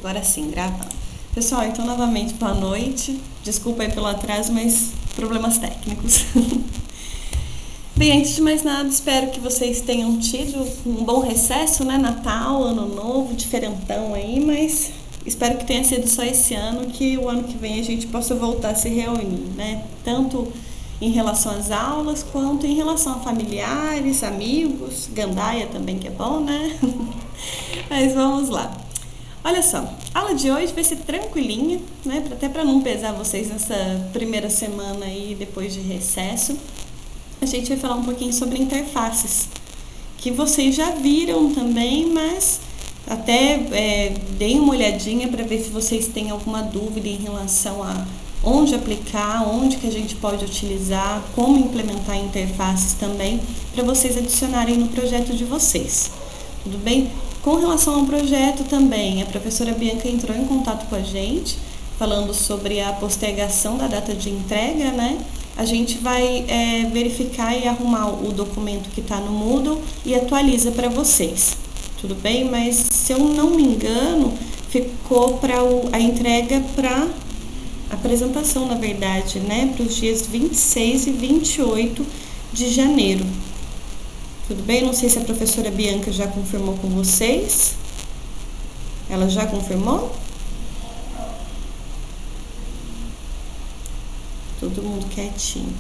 Agora sim, gravando. Pessoal, então novamente boa noite. Desculpa aí pelo atraso, mas problemas técnicos. Bem, antes de mais nada, espero que vocês tenham tido um bom recesso, né? Natal, Ano Novo, diferentão aí, mas espero que tenha sido só esse ano, que o ano que vem a gente possa voltar a se reunir, né? Tanto em relação às aulas, quanto em relação a familiares, amigos, gandaia também que é bom, né? Mas vamos lá. Olha só, a aula de hoje vai ser tranquilinha, né? Até para não pesar vocês nessa primeira semana aí depois de recesso. A gente vai falar um pouquinho sobre interfaces, que vocês já viram também, mas até deem uma olhadinha para ver se vocês têm alguma dúvida em relação a onde aplicar, onde que a gente pode utilizar, como implementar interfaces também, para vocês adicionarem no projeto de vocês. Tudo bem? Com relação ao projeto também, a professora Bianca entrou em contato com a gente, falando sobre a postergação da data de entrega, né? A gente vai verificar e arrumar o documento que está no Moodle e atualiza para vocês. Tudo bem? Mas, se eu não me engano, ficou para a entrega para apresentação, na verdade, né? Para os dias 26 e 28 de janeiro. Tudo bem? Não sei se a professora Bianca já confirmou com vocês. Ela já confirmou? Todo mundo quietinho.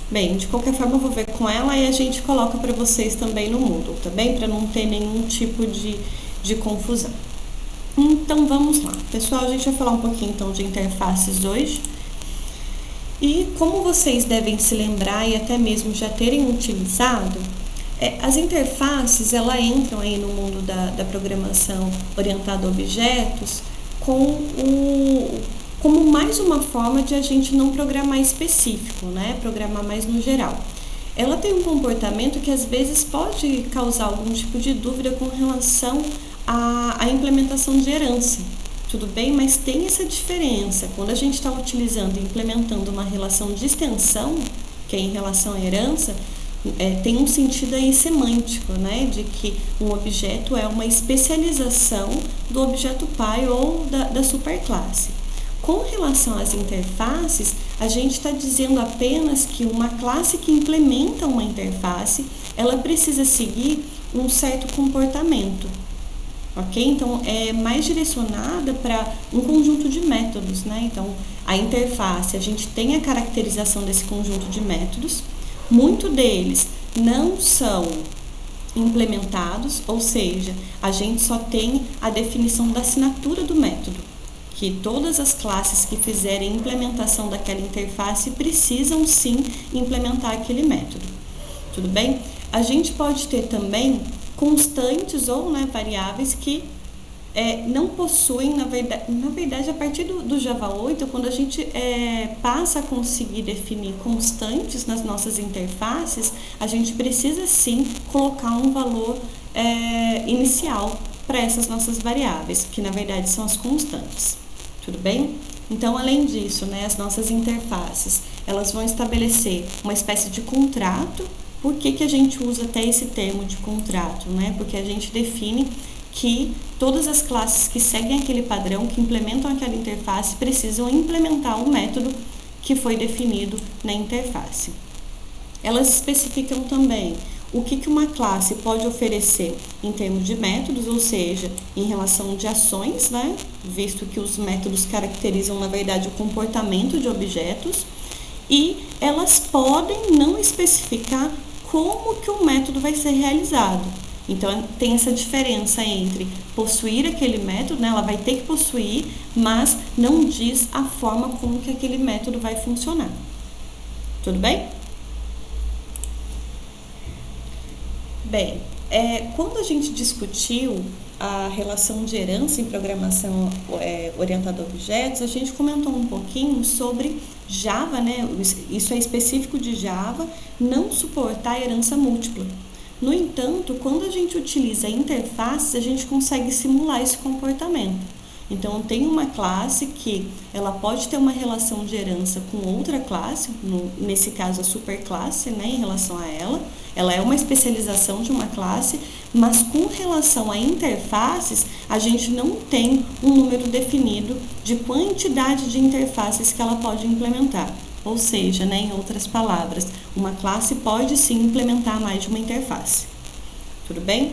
Bem, de qualquer forma eu vou ver com ela e a gente coloca para vocês também no Moodle, tá bem? Para não ter nenhum tipo de confusão. Então vamos lá. Pessoal, a gente vai falar um pouquinho então de interfaces hoje. E como vocês devem se lembrar e até mesmo já terem utilizado, as interfaces, elas entram aí no mundo da programação orientada a objetos como mais uma forma de a gente não programar específico, né? Programar mais no geral. Ela tem um comportamento que às vezes pode causar algum tipo de dúvida com relação à implementação de herança. Tudo bem? Mas tem essa diferença. Quando a gente está utilizando e implementando uma relação de extensão, que é em relação à herança, tem um sentido aí semântico, né? De que um objeto é uma especialização do objeto pai ou da superclasse. Com relação às interfaces, a gente está dizendo apenas que uma classe que implementa uma interface, ela precisa seguir um certo comportamento. Ok? Então, é mais direcionada para um conjunto de métodos, né? Então, a interface, a gente tem a caracterização desse conjunto de métodos. Muitos deles não são implementados, ou seja, a gente só tem a definição da assinatura do método, que todas as classes que fizerem implementação daquela interface precisam sim implementar aquele método. Tudo bem? A gente pode ter também constantes ou variáveis que não possuem, na verdade, a partir do Java 8, quando a gente passa a conseguir definir constantes nas nossas interfaces, a gente precisa sim colocar um valor inicial para essas nossas variáveis, que na verdade são as constantes. Tudo bem? Então, além disso, as nossas interfaces, elas vão estabelecer uma espécie de contrato. Por que a gente usa até esse termo de contrato, né? Porque a gente define que todas as classes que seguem aquele padrão, que implementam aquela interface, precisam implementar o método que foi definido na interface. Elas especificam também o que uma classe pode oferecer em termos de métodos, ou seja, em relação de ações, né? Visto que os métodos caracterizam, na verdade, o comportamento de objetos, e elas podem não especificar como que o método vai ser realizado. Então, tem essa diferença entre possuir aquele método, né? Ela vai ter que possuir, mas não diz a forma como que aquele método vai funcionar. Tudo bem? Bem, quando a gente discutiu a relação de herança em programação orientada a objetos, a gente comentou um pouquinho sobre Java, né? Isso é específico de Java, não suportar herança múltipla. No entanto, quando a gente utiliza interfaces, a gente consegue simular esse comportamento. Então, tem uma classe que ela pode ter uma relação de herança com outra classe, nesse caso a superclasse, né, em relação a ela, ela é uma especialização de uma classe, mas com relação a interfaces, a gente não tem um número definido de quantidade de interfaces que ela pode implementar. Ou seja, né, em outras palavras, uma classe pode sim implementar mais de uma interface. Tudo bem?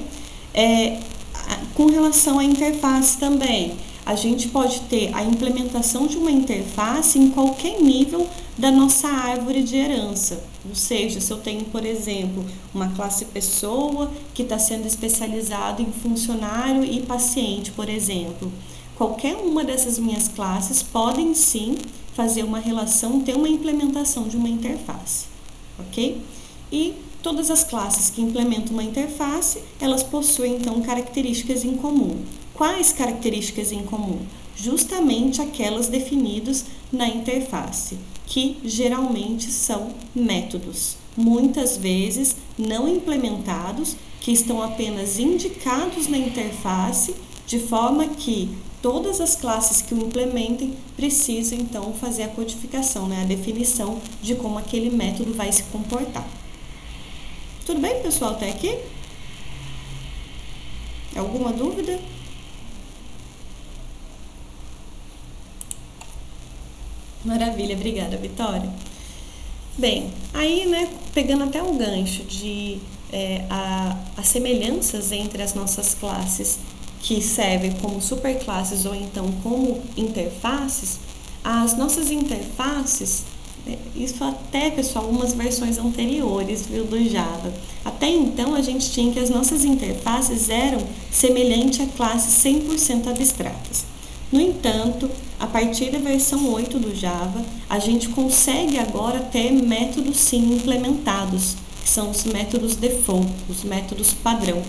Com relação à interface também, a gente pode ter a implementação de uma interface em qualquer nível da nossa árvore de herança. Ou seja, se eu tenho, por exemplo, uma classe pessoa que está sendo especializado em funcionário e paciente, por exemplo, qualquer uma dessas minhas classes podem sim fazer uma relação, ter uma implementação de uma interface, ok? E todas as classes que implementam uma interface, elas possuem então características em comum. Quais características em comum? Justamente aquelas definidas na interface, que geralmente são métodos, muitas vezes não implementados, que estão apenas indicados na interface, de forma que todas as classes que o implementem precisam então fazer a codificação, né, a definição de como aquele método vai se comportar. Tudo bem, pessoal, até aqui? Alguma dúvida? Maravilha, obrigada, Vitória. Bem, aí, né, pegando até o gancho de as semelhanças entre as nossas classes que servem como superclasses ou então como interfaces, as nossas interfaces, isso até, pessoal, umas versões anteriores, viu, do Java. Até então, a gente tinha que as nossas interfaces eram semelhantes a classes 100% abstratas. No entanto, a partir da versão 8 do Java, a gente consegue agora ter métodos sim implementados, que são os métodos default, os métodos padrão,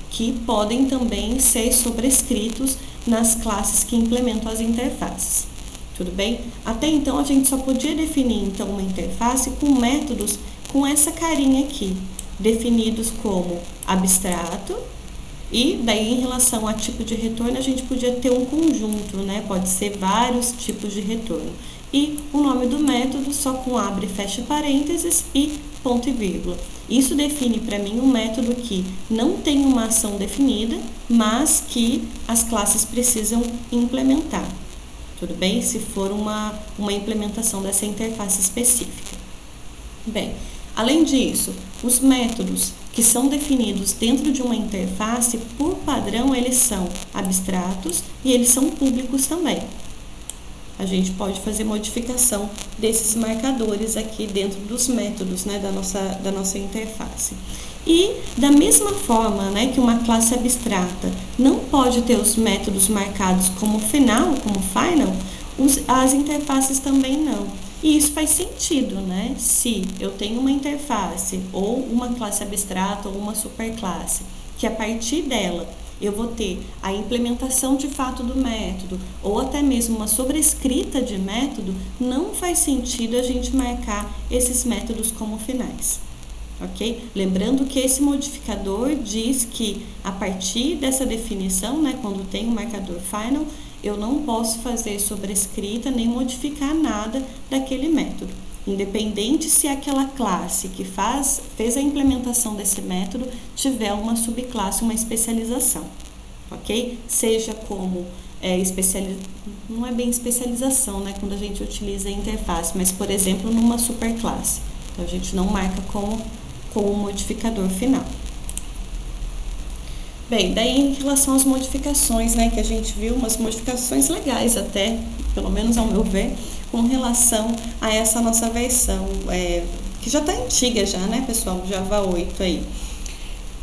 que podem também ser sobrescritos nas classes que implementam as interfaces. Tudo bem? Até então, a gente só podia definir então uma interface com métodos com essa carinha aqui, definidos como abstrato. E daí, em relação a tipo de retorno, a gente podia ter um conjunto, né? Pode ser vários tipos de retorno. E o nome do método só com abre e fecha parênteses e ponto e vírgula. Isso define para mim um método que não tem uma ação definida, mas que as classes precisam implementar. Tudo bem? Se for uma implementação dessa interface específica. Bem, além disso, os métodos que são definidos dentro de uma interface, por padrão, eles são abstratos e eles são públicos também. A gente pode fazer modificação desses marcadores aqui dentro dos métodos, né, da nossa interface. E da mesma forma, né, que uma classe abstrata não pode ter os métodos marcados como final, as interfaces também não. E isso faz sentido, né? Se eu tenho uma interface ou uma classe abstrata ou uma superclasse, que a partir dela eu vou ter a implementação de fato do método ou até mesmo uma sobrescrita de método, não faz sentido a gente marcar esses métodos como finais. Ok? Lembrando que esse modificador diz que a partir dessa definição, né, quando tem o marcador final, eu não posso fazer sobrescrita nem modificar nada daquele método, independente se aquela classe que fez a implementação desse método tiver uma subclasse, uma especialização, ok? Seja como não é bem especialização, né, quando a gente utiliza a interface, mas, por exemplo, numa superclasse. Então, a gente não marca como modificador final. Bem, daí em relação às modificações, né, que a gente viu, umas modificações legais até, pelo menos ao meu ver, com relação a essa nossa versão, que já está antiga já, né, pessoal, Java 8 aí.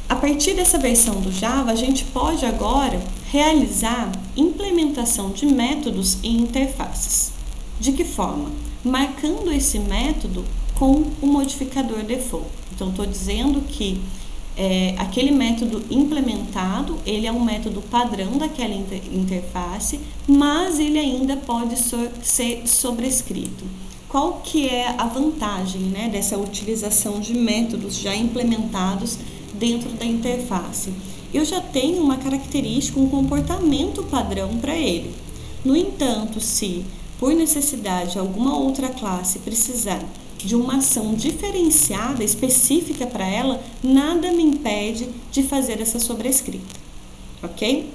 A partir dessa versão do Java, a gente pode agora realizar implementação de métodos em interfaces. De que forma? Marcando esse método com o modificador default. Então, estou dizendo que aquele método implementado, ele é um método padrão daquela interface, mas ele ainda pode ser sobrescrito. Qual que é a vantagem, né, dessa utilização de métodos já implementados dentro da interface? Eu já tenho uma característica, um comportamento padrão para ele. No entanto, se por necessidade alguma outra classe precisar de uma ação diferenciada, específica para ela, nada me impede de fazer essa sobrescrita, ok?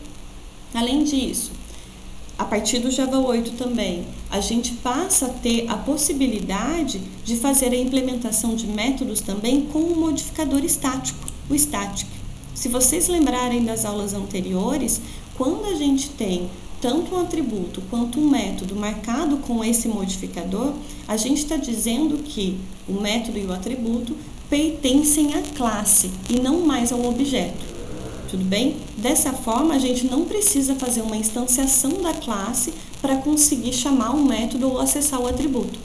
Além disso, a partir do Java 8 também, a gente passa a ter a possibilidade de fazer a implementação de métodos também com o modificador estático, o static. Se vocês lembrarem das aulas anteriores, quando a gente tem tanto um atributo quanto um método marcado com esse modificador, a gente está dizendo que o método e o atributo pertencem à classe e não mais ao objeto. Tudo bem? Dessa forma, a gente não precisa fazer uma instanciação da classe para conseguir chamar um método ou acessar o atributo.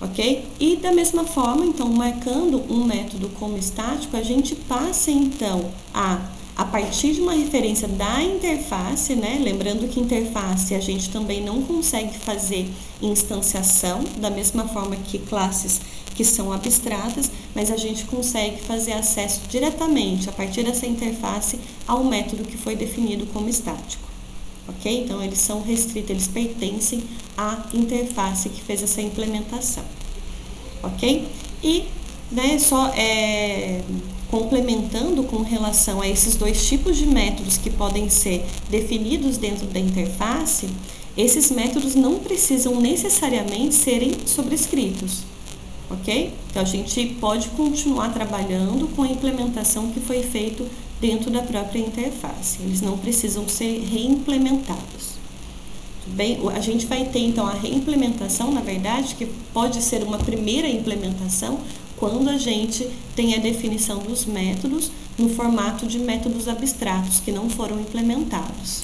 Ok? E da mesma forma, então, marcando um método como estático, a gente passa, então, a partir de uma referência da interface, né? Lembrando que interface a gente também não consegue fazer instanciação, da mesma forma que classes que são abstratas, mas a gente consegue fazer acesso diretamente, a partir dessa interface, ao método que foi definido como estático. Ok? Então, eles são restritos, eles pertencem à interface que fez essa implementação. Ok? E, né, complementando com relação a esses dois tipos de métodos que podem ser definidos dentro da interface, esses métodos não precisam necessariamente serem sobrescritos, ok? Então, a gente pode continuar trabalhando com a implementação que foi feita dentro da própria interface. Eles não precisam ser reimplementados. Tudo bem? A gente vai ter, então, a reimplementação, na verdade, que pode ser uma primeira implementação, quando a gente tem a definição dos métodos no formato de métodos abstratos que não foram implementados.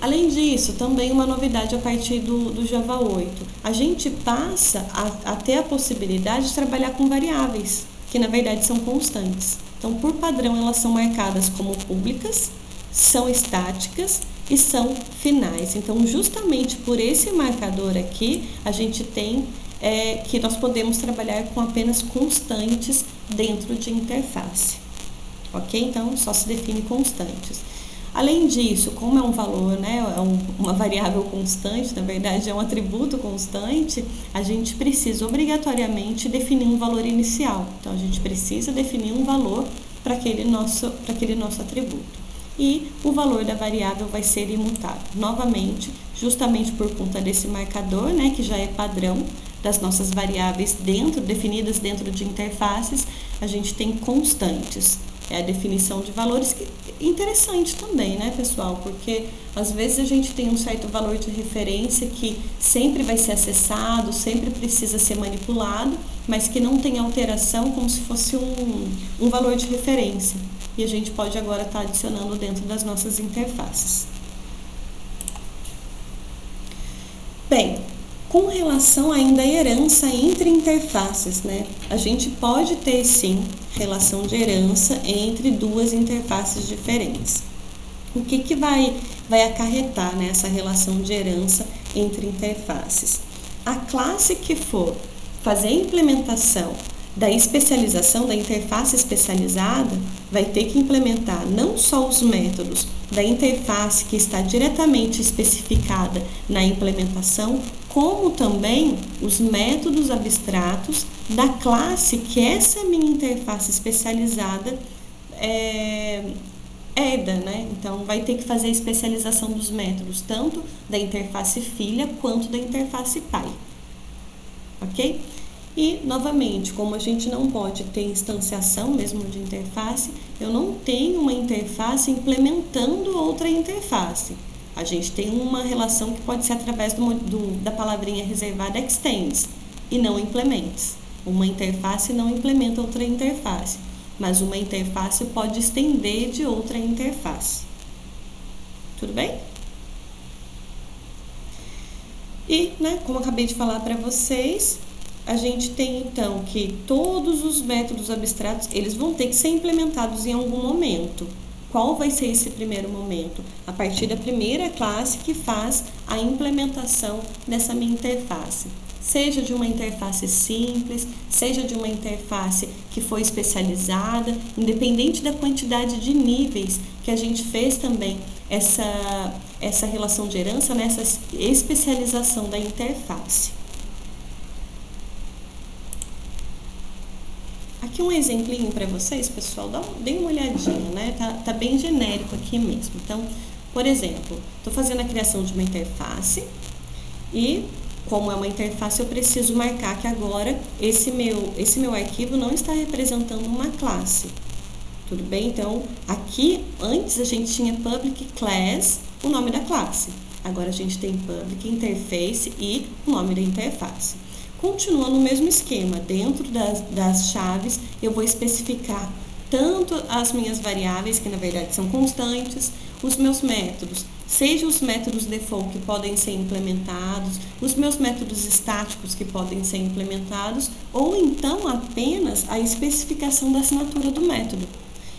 Além disso, também uma novidade a partir do Java 8. A gente passa a ter a possibilidade de trabalhar com variáveis, que na verdade são constantes. Então, por padrão, elas são marcadas como públicas, são estáticas e são finais. Então, justamente por esse marcador aqui, a gente tem que nós podemos trabalhar com apenas constantes dentro de interface, ok? Então, só se define constantes. Além disso, como é um valor, né, uma variável constante, na verdade é um atributo constante, a gente precisa obrigatoriamente definir um valor inicial. Então, a gente precisa definir um valor para aquele nosso atributo. E o valor da variável vai ser imutável. Novamente, justamente por conta desse marcador, né, que já é padrão das nossas variáveis definidas dentro de interfaces, a gente tem constantes. É a definição de valores, que é interessante também, né, pessoal? Porque às vezes a gente tem um certo valor de referência que sempre vai ser acessado, sempre precisa ser manipulado, mas que não tem alteração, como se fosse um valor de referência. E a gente pode agora estar adicionando dentro das nossas interfaces. Bem, com relação ainda à herança entre interfaces, né? A gente pode ter, sim, relação de herança entre duas interfaces diferentes. O que vai acarretar, né, essa relação de herança entre interfaces? A classe que for fazer a implementação da especialização, da interface especializada, vai ter que implementar não só os métodos da interface que está diretamente especificada na implementação, como também os métodos abstratos da classe que essa minha interface especializada herda, né? Então, vai ter que fazer a especialização dos métodos, tanto da interface filha quanto da interface pai. Ok? E, novamente, como a gente não pode ter instanciação mesmo de interface, eu não tenho uma interface implementando outra interface. A gente tem uma relação que pode ser através da palavrinha reservada extends e não implements. Uma interface não implementa outra interface, mas uma interface pode estender de outra interface. Tudo bem? E, né, como eu acabei de falar para vocês, a gente tem então que todos os métodos abstratos, eles vão ter que ser implementados em algum momento. Qual vai ser esse primeiro momento? A partir da primeira classe que faz a implementação dessa minha interface. Seja de uma interface simples, seja de uma interface que foi especializada, independente da quantidade de níveis que a gente fez também essa relação de herança, essa especialização da interface. Aqui um exemplinho para vocês, pessoal, deem uma olhadinha, né? Tá bem genérico aqui mesmo. Então, por exemplo, estou fazendo a criação de uma interface e, como é uma interface, eu preciso marcar que agora esse meu arquivo não está representando uma classe. Tudo bem? Então, aqui, antes a gente tinha public class, o nome da classe. Agora a gente tem public interface e o nome da interface. Continua no mesmo esquema. Dentro das chaves, eu vou especificar tanto as minhas variáveis, que na verdade são constantes, os meus métodos, seja os métodos default que podem ser implementados, os meus métodos estáticos que podem ser implementados, ou então apenas a especificação da assinatura do método.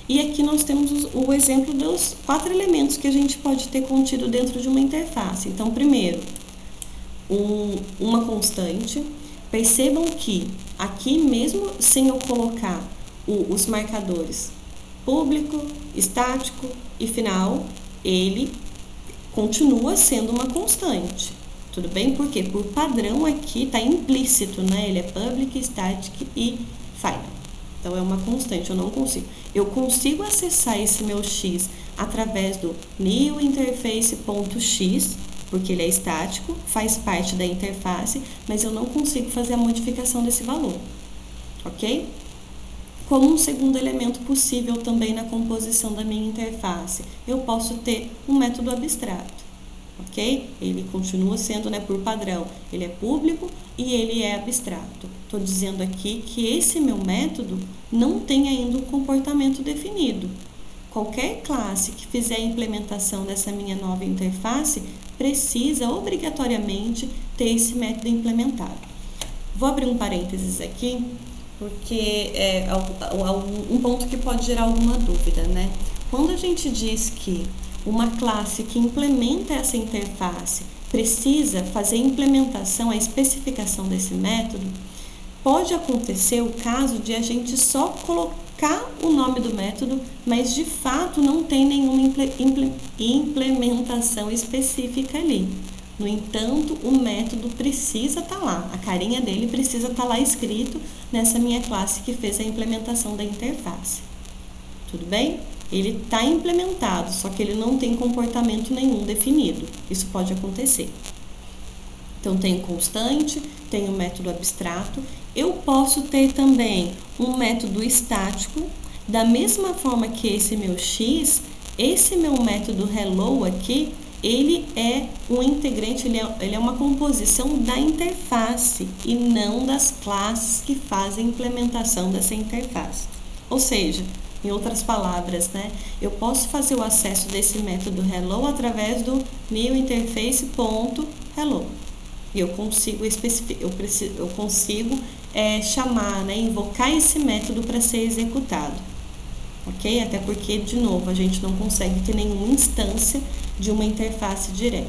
E aqui nós temos o exemplo dos 4 elementos que a gente pode ter contido dentro de uma interface. Então, primeiro, uma constante. Percebam que aqui, mesmo sem eu colocar os marcadores público, estático e final, ele continua sendo uma constante. Tudo bem? Porque por padrão aqui está implícito, né? Ele é public, static e final. Então, é uma constante, eu não consigo. Eu consigo acessar esse meu x através do new interface.x, porque ele é estático, faz parte da interface, mas eu não consigo fazer a modificação desse valor, ok? Como um segundo elemento possível também na composição da minha interface, eu posso ter um método abstrato, ok? Ele continua sendo, né, por padrão, ele é público e ele é abstrato. Estou dizendo aqui que esse meu método não tem ainda um comportamento definido. Qualquer classe que fizer a implementação dessa minha nova interface precisa obrigatoriamente ter esse método implementado. Vou abrir um parênteses aqui, porque é um ponto que pode gerar alguma dúvida, né? Quando a gente diz que uma classe que implementa essa interface precisa fazer a implementação, a especificação desse método, pode acontecer o caso de a gente só colocar o nome do método, mas de fato não tem nenhuma implementação específica ali. No entanto, o método precisa estar lá, a carinha dele precisa estar lá escrito nessa minha classe que fez a implementação da interface. Tudo bem? Ele está implementado, só que ele não tem comportamento nenhum definido. Isso pode acontecer. Então, tem constante, tem o método abstrato. Eu posso ter também um método estático, da mesma forma que esse meu x, esse meu método hello aqui, ele é um integrante, ele é uma composição da interface e não das classes que fazem a implementação dessa interface. Ou seja, em outras palavras, né, eu posso fazer o acesso desse método hello através do new interface.hello. E eu consigo chamar, né, invocar esse método para ser executado, ok? Até porque, de novo, a gente não consegue ter nenhuma instância de uma interface direta.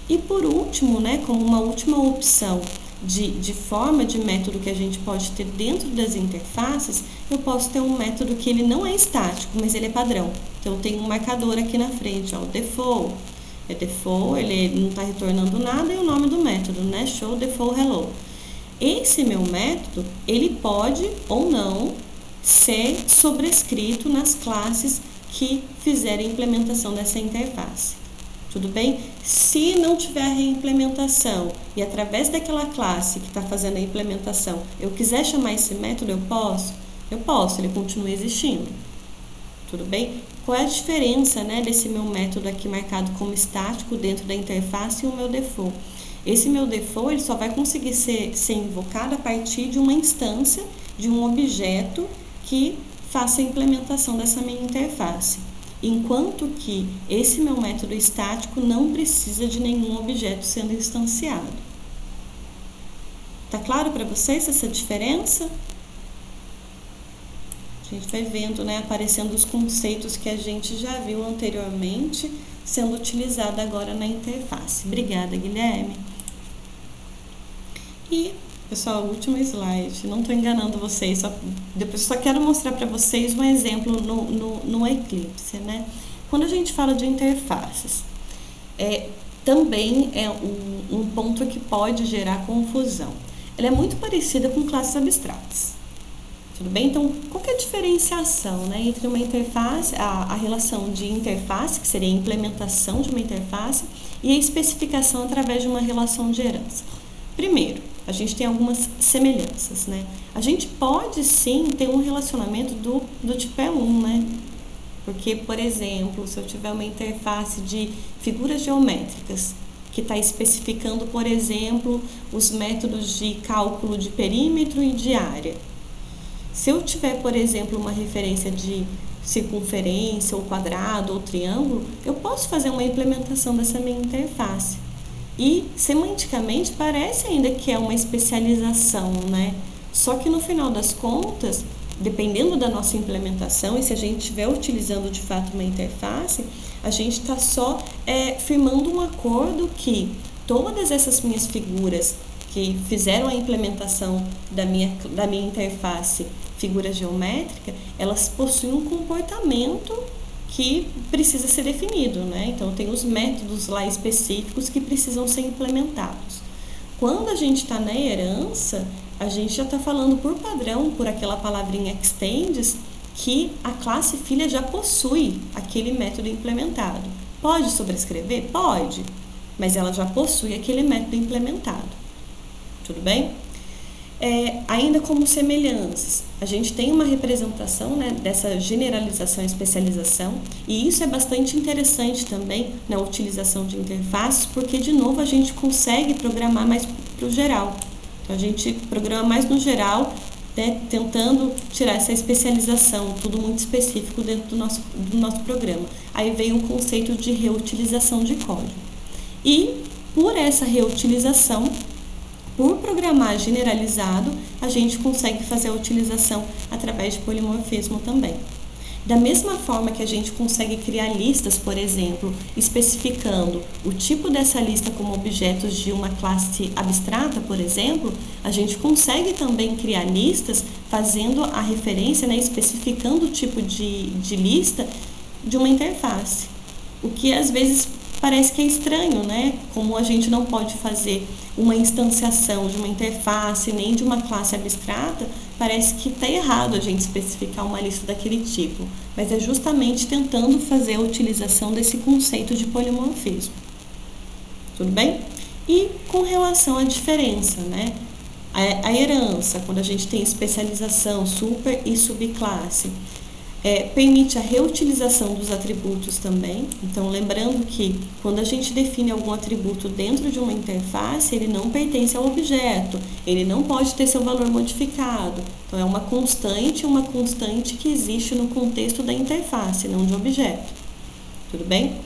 E por último, né, como uma última opção de forma de método que a gente pode ter dentro das interfaces, eu posso ter um método que ele não é estático, mas ele é padrão. Então, eu tenho um marcador aqui na frente, ó, o default. É default, ele não está retornando nada, e o nome do método, né? Show default hello. Esse meu método, ele pode ou não ser sobrescrito nas classes que fizerem a implementação dessa interface. Tudo bem? Se não tiver a reimplementação e através daquela classe que está fazendo a implementação, eu quiser chamar esse método, eu posso? Eu posso, ele continua existindo. Tudo bem? Qual é a diferença, né, desse meu método aqui marcado como estático dentro da interface e o meu default? Esse meu default ele só vai conseguir ser invocado a partir de uma instância, de um objeto que faça a implementação dessa minha interface. Enquanto que esse meu método estático não precisa de nenhum objeto sendo instanciado. Tá claro para vocês essa diferença? A gente vai vendo, né, aparecendo os conceitos que a gente já viu anteriormente sendo utilizado agora na interface. Obrigada, Guilherme. E, pessoal, último slide. Não estou enganando vocês, depois só quero mostrar para vocês um exemplo no Eclipse, né? Quando a gente fala de interfaces, também é um ponto que pode gerar confusão. Ela é muito parecida com classes abstratas. Tudo bem? Então, qual que é a diferenciação, né, entre uma interface, a relação de interface, que seria a implementação de uma interface, e a especificação através de uma relação de herança? Primeiro, a gente tem algumas semelhanças, né? A gente pode sim ter um relacionamento do tipo E1, né? Porque, por exemplo, se eu tiver uma interface de figuras geométricas, que está especificando, por exemplo, os métodos de cálculo de perímetro e de área. Se eu tiver, por exemplo, uma referência de circunferência, ou quadrado, ou triângulo, eu posso fazer uma implementação dessa minha interface. E, semanticamente, parece ainda que é uma especialização, né? Só que, no final das contas, dependendo da nossa implementação, e se a gente estiver utilizando, de fato, uma interface, a gente está só firmando um acordo que todas essas minhas figuras que fizeram a implementação da minha interface, figura geométrica, elas possuem um comportamento que precisa ser definido, né? Então, tem os métodos lá específicos que precisam ser implementados. Quando a gente está na herança, a gente já está falando por padrão, por aquela palavrinha extends, que a classe filha já possui aquele método implementado. Pode sobrescrever? Pode, mas ela já possui aquele método implementado. Tudo bem? Ainda como semelhanças, a gente tem uma representação, né, dessa generalização e especialização, e isso é bastante interessante também na utilização de interfaces, porque, de novo, a gente consegue programar mais para o geral. Então, a gente programa mais no geral, né, tentando tirar essa especialização, tudo muito específico dentro do nosso programa. Aí vem o conceito de reutilização de código. E, por essa reutilização, por programar generalizado, a gente consegue fazer a utilização através de polimorfismo também. Da mesma forma que a gente consegue criar listas, por exemplo, especificando o tipo dessa lista como objetos de uma classe abstrata, por exemplo, a gente consegue também criar listas fazendo a referência, né, especificando o tipo de lista de uma interface. O que às vezes parece que é estranho, né? Como a gente não pode fazer uma instanciação de uma interface nem de uma classe abstrata, parece que está errado a gente especificar uma lista daquele tipo, mas é justamente tentando fazer a utilização desse conceito de polimorfismo. Tudo bem? E com relação à diferença, né? A herança, quando a gente tem especialização, super e subclasse, permite a reutilização dos atributos também. Então, lembrando que quando a gente define algum atributo dentro de uma interface, ele não pertence ao objeto, ele não pode ter seu valor modificado. Então, é uma constante que existe no contexto da interface, não de objeto. Tudo bem?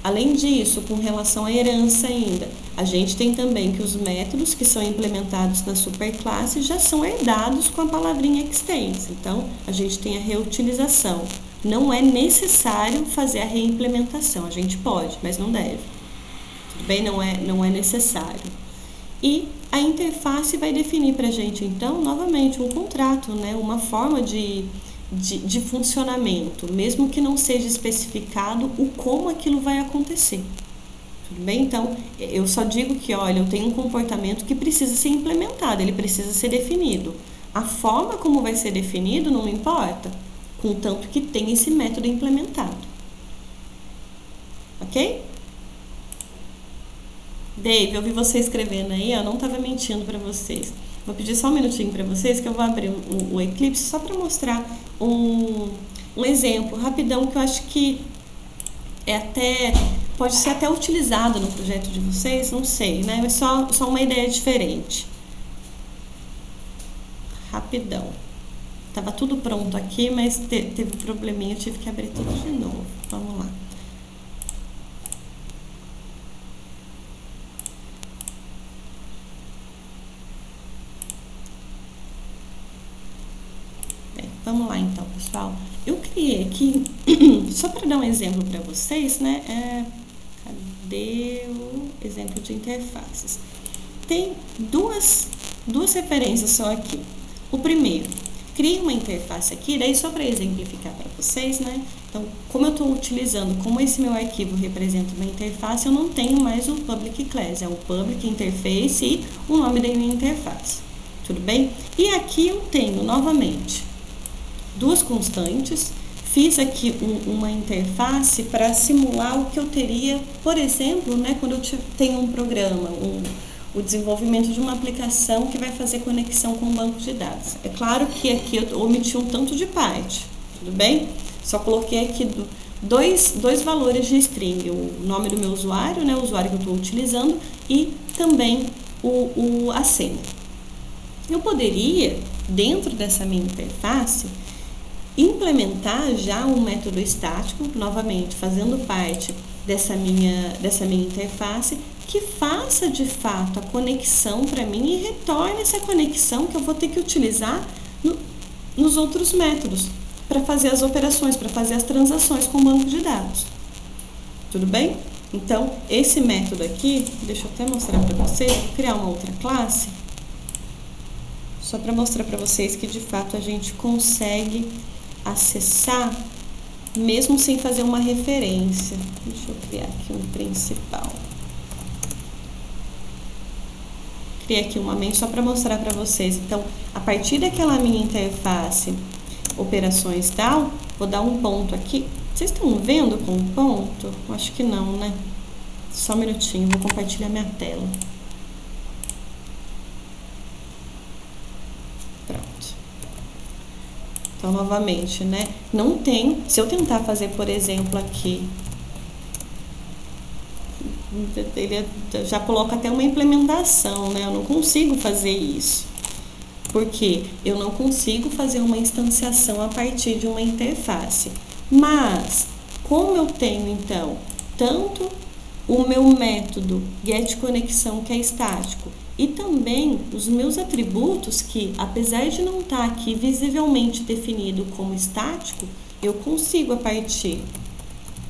Além disso, com relação à herança ainda, a gente tem também que os métodos que são implementados na superclasse já são herdados com a palavrinha extends. Então, a gente tem a reutilização. Não é necessário fazer a reimplementação. A gente pode, mas não deve. Tudo bem? Não é necessário. E a interface vai definir para a gente, então, novamente, um contrato, né? Uma forma de funcionamento, mesmo que não seja especificado o como aquilo vai acontecer. Tudo bem? Então, eu só digo que, olha, eu tenho um comportamento que precisa ser implementado, ele precisa ser definido. A forma como vai ser definido não importa, contanto que tenha esse método implementado. Ok? Dave, eu vi você escrevendo aí, eu não estava mentindo para vocês. Vou pedir só um minutinho para vocês, que eu vou abrir o Eclipse só para mostrar um exemplo rapidão que eu acho que pode ser até utilizado no projeto de vocês, não sei, né? Mas só uma ideia diferente. Rapidão. Tava tudo pronto aqui, mas teve um probleminha, eu tive que abrir tudo de novo. Vamos lá. Vamos lá então, pessoal. Eu criei aqui, só para dar um exemplo para vocês, né? Cadê o exemplo de interfaces? Tem duas referências só aqui. O primeiro, crie uma interface aqui, daí só para exemplificar para vocês, né? Então, como eu estou utilizando, como esse meu arquivo representa uma interface, eu não tenho mais o public class, é o public interface e o nome da minha interface. Tudo bem? E aqui eu tenho, novamente, duas constantes, fiz aqui uma interface para simular o que eu teria, por exemplo, né, quando eu tenho um programa, o desenvolvimento de uma aplicação que vai fazer conexão com um banco de dados. É claro que aqui eu omiti um tanto de parte, tudo bem? Só coloquei aqui dois valores de string, o nome do meu usuário, né, o usuário que eu estou utilizando, e também a senha. Eu poderia, dentro dessa minha interface, implementar já um método estático, novamente fazendo parte dessa minha interface, que faça de fato a conexão para mim e retorne essa conexão que eu vou ter que utilizar nos outros métodos, para fazer as operações, para fazer as transações com o banco de dados. Tudo bem? Então, esse método aqui, deixa eu até mostrar para vocês, vou criar uma outra classe, só para mostrar para vocês que de fato a gente consegue acessar mesmo sem fazer uma referência. Deixa eu criar aqui um principal. Criei aqui uma main só para mostrar para vocês. Então, a partir daquela minha interface operações tal, vou dar um ponto aqui. Vocês estão vendo com um ponto? Acho que não, né? Só um minutinho, vou compartilhar minha tela. Pronto. Então, novamente, né? Não tem, se eu tentar fazer, por exemplo, aqui, ele já coloca até uma implementação, né? Eu não consigo fazer isso, porque eu não consigo fazer uma instanciação a partir de uma interface. Mas, como eu tenho, então, tanto o meu método getConexão, que é estático, e também os meus atributos, que apesar de não estar aqui visivelmente definido como estático, eu consigo a partir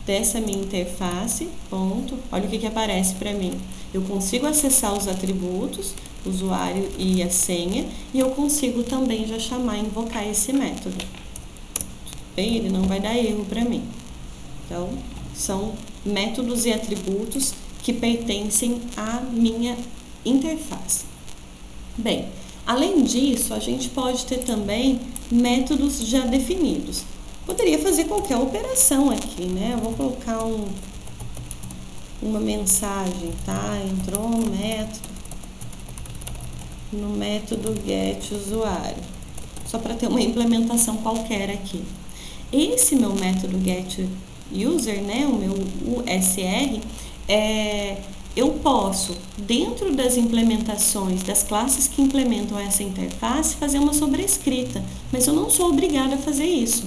dessa minha interface, ponto, olha o que aparece para mim. Eu consigo acessar os atributos, o usuário e a senha, e eu consigo também já chamar e invocar esse método. Bem, ele não vai dar erro para mim. Então, são métodos e atributos que pertencem à minha interface. Bem, além disso, a gente pode ter também métodos já definidos. Poderia fazer qualquer operação aqui, né? Eu vou colocar uma mensagem, tá? Entrou no método getUsuário, só para ter uma implementação qualquer aqui. Esse meu método getUser, né? O meu USR, eu posso, dentro das implementações das classes que implementam essa interface, fazer uma sobrescrita, mas eu não sou obrigada a fazer isso.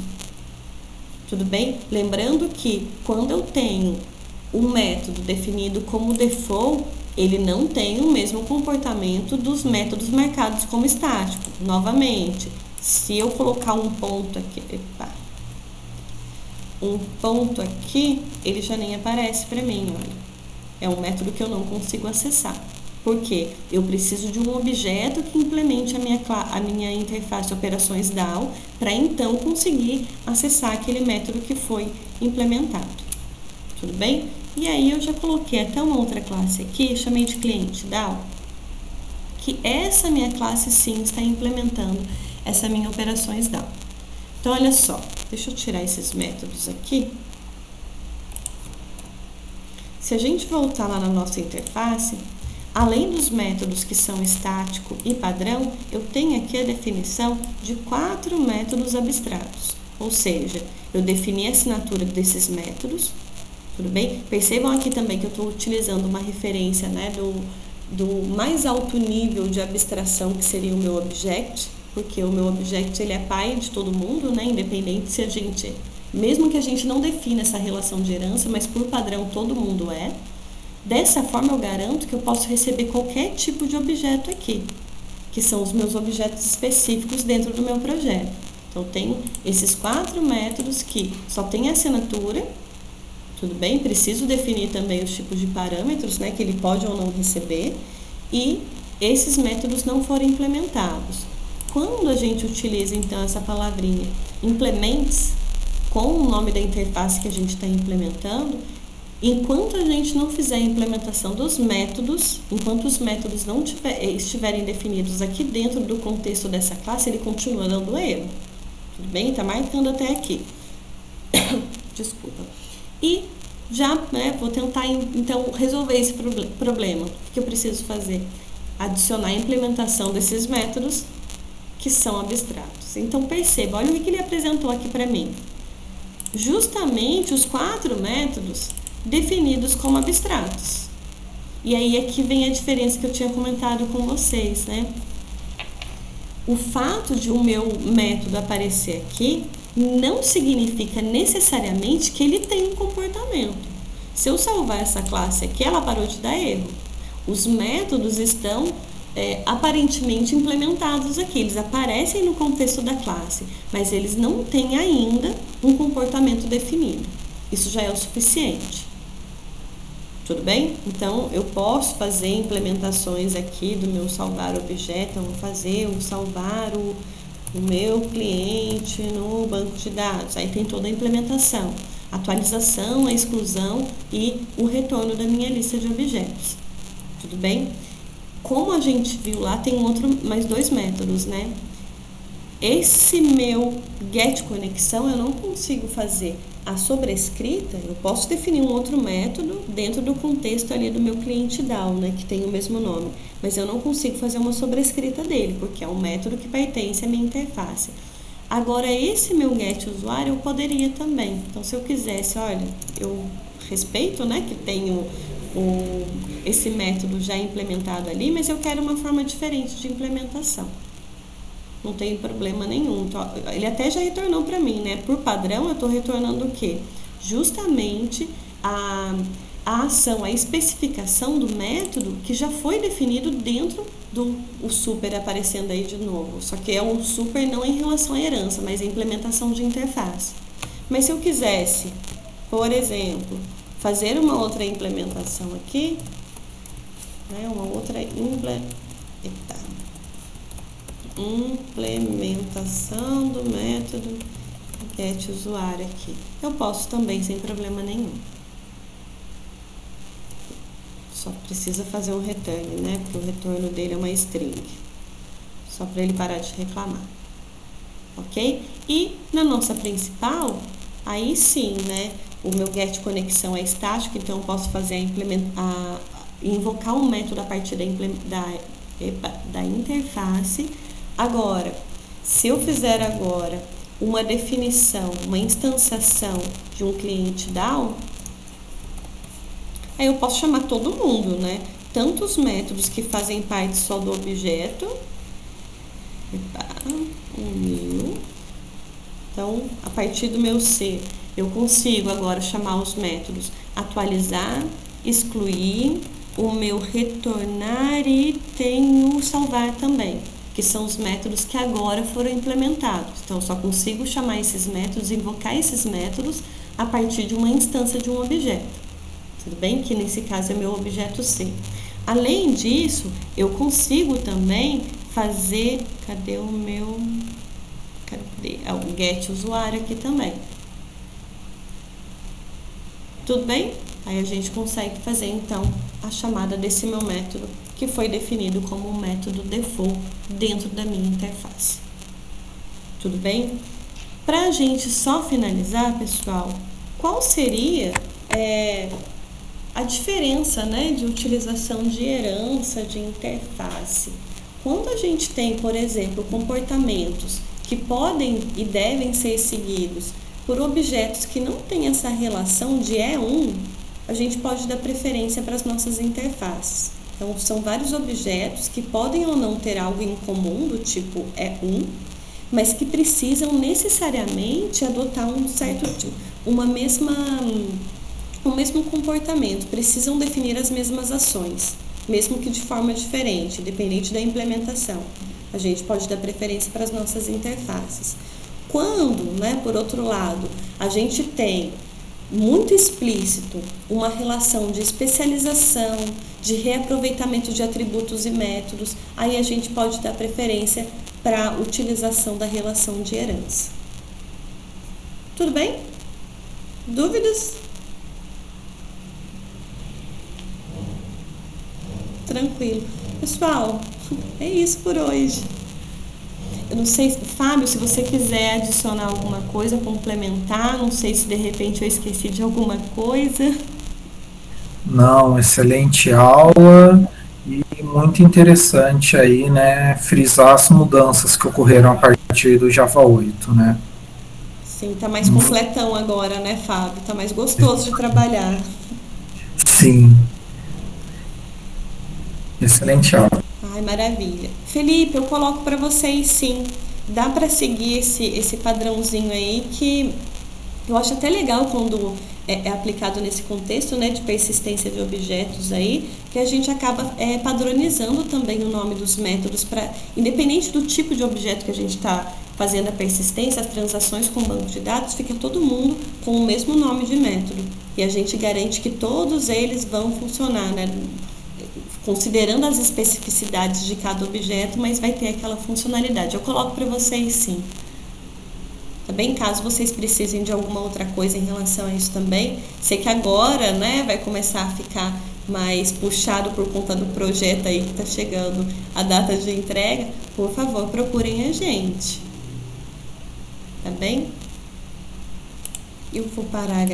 Tudo bem? Lembrando que quando eu tenho um método definido como default, ele não tem o mesmo comportamento dos métodos marcados como estático. Novamente, se eu colocar um ponto aqui, ele já nem aparece para mim, olha. É um método que eu não consigo acessar. Por quê? Eu preciso de um objeto que implemente a minha interface operações DAO para então conseguir acessar aquele método que foi implementado. Tudo bem? E aí eu já coloquei até uma outra classe aqui, chamei de cliente DAO, que essa minha classe sim está implementando essa minha operações DAO. Então, olha só, deixa eu tirar esses métodos aqui. Se a gente voltar lá na nossa interface, além dos métodos que são estático e padrão, eu tenho aqui a definição de 4 métodos abstratos. Ou seja, eu defini a assinatura desses métodos, tudo bem? Percebam aqui também que eu estou utilizando uma referência, né, do mais alto nível de abstração, que seria o meu object, porque o meu object ele é pai de todo mundo, né, independente se a gente, mesmo que a gente não defina essa relação de herança, mas por padrão todo mundo é. Dessa forma eu garanto que eu posso receber qualquer tipo de objeto aqui, que são os meus objetos específicos dentro do meu projeto. Então, eu tenho esses 4 métodos que só tem assinatura, tudo bem? Preciso definir também os tipos de parâmetros, né, que ele pode ou não receber, e esses métodos não foram implementados. Quando a gente utiliza, então, essa palavrinha implements com o nome da interface que a gente está implementando, enquanto a gente não fizer a implementação dos métodos, enquanto os métodos não estiverem definidos aqui dentro do contexto dessa classe, ele continua dando erro. Tudo bem? Tá marcando até aqui. Desculpa. E já, né, vou tentar, então, resolver esse problema. O que eu preciso fazer? Adicionar a implementação desses métodos que são abstratos. Então, perceba, olha o que ele apresentou aqui para mim. Justamente os 4 métodos definidos como abstratos. E aí aqui vem a diferença que eu tinha comentado com vocês, né? O fato de o meu método aparecer aqui não significa necessariamente que ele tem um comportamento. Se eu salvar essa classe aqui, ela parou de dar erro. Os métodos estão aparentemente implementados aqui, eles aparecem no contexto da classe, mas eles não têm ainda um comportamento definido. Isso já é o suficiente. Tudo bem? Então, eu posso fazer implementações aqui do meu salvar objeto, eu vou fazer o salvar o meu cliente no banco de dados. Aí tem toda a implementação, atualização, a exclusão e o retorno da minha lista de objetos. Tudo bem? Como a gente viu lá, tem mais 2 métodos, né? Esse meu getConexão eu não consigo fazer a sobrescrita, eu posso definir um outro método dentro do contexto ali do meu cliente DAO, né, que tem o mesmo nome, mas eu não consigo fazer uma sobrescrita dele, porque é um método que pertence à minha interface. Agora, esse meu getUsuário eu poderia também. Então, se eu quisesse, olha, eu respeito, né, que tenho esse método já implementado ali, mas eu quero uma forma diferente de implementação. Não tem problema nenhum. Ele até já retornou para mim, né? Por padrão, eu estou retornando o quê? Justamente a ação, a especificação do método que já foi definido dentro do super aparecendo aí de novo. Só que é um super não em relação à herança, mas a implementação de interface. Mas se eu quisesse, por exemplo, fazer uma outra implementação aqui, né? Uma outra implementação do método getUsuário aqui. Eu posso também sem problema nenhum. Só precisa fazer um return, né? Porque o retorno dele é uma string. Só para ele parar de reclamar. Ok? E na nossa principal, aí sim, né? O meu getConexão é estático, então eu posso fazer invocar um método a partir da interface. Agora, se eu fizer agora uma definição, uma instanciação de um cliente DAO, aí eu posso chamar todo mundo, né? Tanto os métodos que fazem parte só do objeto. Então, a partir do meu C, eu consigo agora chamar os métodos atualizar, excluir, o meu retornar e tem o salvar também, que são os métodos que agora foram implementados. Então, eu só consigo chamar esses métodos, invocar esses métodos a partir de uma instância de um objeto. Tudo bem? Que nesse caso é meu objeto C. Além disso, eu consigo também fazer... Cadê o meu... o getUsuário aqui também. Tudo bem? Aí a gente consegue fazer, então, a chamada desse meu método, que foi definido como um método default dentro da minha interface. Tudo bem? Para a gente só finalizar, pessoal, qual seria a diferença, né, de utilização de herança de interface? Quando a gente tem, por exemplo, comportamentos que podem e devem ser seguidos por objetos que não têm essa relação de E1, a gente pode dar preferência para as nossas interfaces. Então, são vários objetos que podem ou não ter algo em comum, do tipo E1, mas que precisam necessariamente adotar um mesmo comportamento, precisam definir as mesmas ações, mesmo que de forma diferente, dependente da implementação. A gente pode dar preferência para as nossas interfaces. Quando, né, por outro lado, a gente tem muito explícito uma relação de especialização, de reaproveitamento de atributos e métodos, aí a gente pode dar preferência para a utilização da relação de herança. Tudo bem? Dúvidas? Tranquilo. Pessoal, é isso por hoje. Eu não sei, Fábio, se você quiser adicionar alguma coisa, complementar, não sei se de repente eu esqueci de alguma coisa. Não, excelente aula e muito interessante aí, né, frisar as mudanças que ocorreram a partir do Java 8, né? Sim, tá mais completão agora, né, Fábio? Tá mais gostoso de trabalhar. Sim, excelente aula. Ai, maravilha. Felipe, eu coloco para vocês sim. Dá para seguir esse padrãozinho aí que eu acho até legal quando é aplicado nesse contexto, né, de persistência de objetos aí, que a gente acaba padronizando também o nome dos métodos para, independente do tipo de objeto que a gente está fazendo a persistência, as transações com o banco de dados, fica todo mundo com o mesmo nome de método. E a gente garante que todos eles vão funcionar, né? Considerando as especificidades de cada objeto, mas vai ter aquela funcionalidade. Eu coloco para vocês sim. Tá bem? Caso vocês precisem de alguma outra coisa em relação a isso também, sei que agora, né, vai começar a ficar mais puxado por conta do projeto aí que está chegando a data de entrega, por favor, procurem a gente. Tá bem? Eu vou parar a